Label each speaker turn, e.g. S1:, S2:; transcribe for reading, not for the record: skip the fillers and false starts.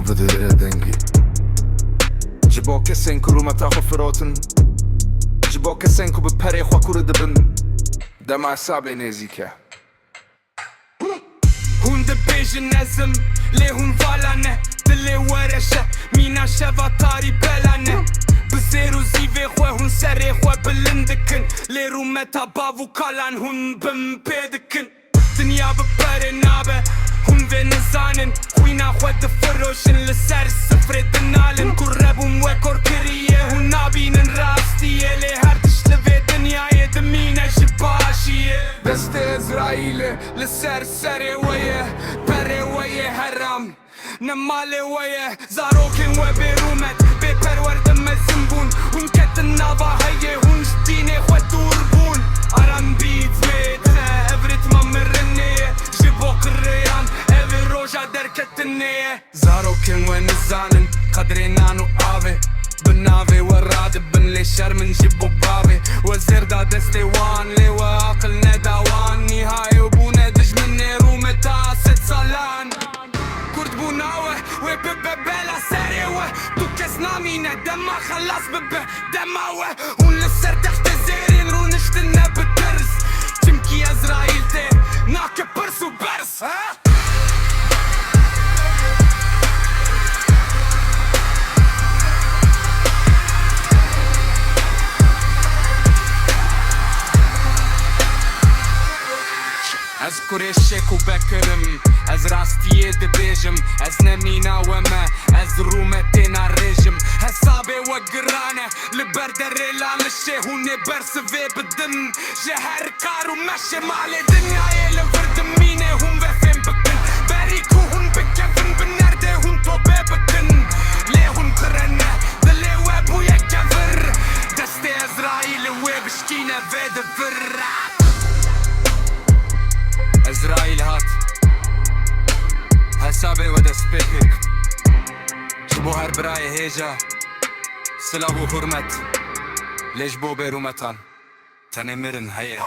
S1: Vedere dengi Jiboke sen kuruma taho firotin Jiboke sen ku bepere khwa kur dibin Dema asabe nezike
S2: Hun dibêjin ezim lê hûn vala ne Dilê were şe mîna şeva tarî bela ne Bi zêr û zîvê xwe hûn serê xwe bilind dikin Lê rûmeta bav û kalan hûn bim pê dikin Dinya bi perê nabe hûn vê nizanin Xwîna xwe difiroşin li ser sifrê dinalin Ku rebûm we kor kiriye hûn nabînin rastiyê Lê her tişt li vê dinyayê dimîne ji başiyê Destê Ezraîlê li ser serê we ye Perê we ye heram ne malê we ye Zarokên we bêrûmet bêperwerde mezin bûn Hûn ketin nava heyê hûn ji dînê xwe dûr bûn Aran bît vê te ev rîtma mirinê ye Ji bo qirêyan evê roja derketinê ye Zarokên we nizanin qedrê nan û avê Bi navê we radibin lê şermin ji bo bavê We zêr da destê wan lê we aqil neda wan Nîhayê bûne dijminê rûmeta sed salan Kurd bûna we bibe bela serê we Tu kes namîne dema xelas bibe dema we Hûn li ser textê zêrên rûniştine bi tirs Çimkî Ezraîl tê nake pirs û bers Ez kurêşek û bekirim Ez rastiyê dibêjim Ez nemîna we me Ez rûmetê narêjim Hesabê we giran e Li ber derê lanişê hûn ê bersivê bidin Ji her kar û meşê malê dinyayê li vir dimînê hûn ve fêm bikin Berî ku hûn bikevin bi nerdê hûn tobê bikin Lê hûn qirene dilê we bûye kevir Destê Ezraîlê wê bişkîne vê divir Ezraîl hat Hesabê we dest pê kir Ji bo her birayê hêja Silav û hurmet Lê ji bo bêrûmetan tenê mirin heye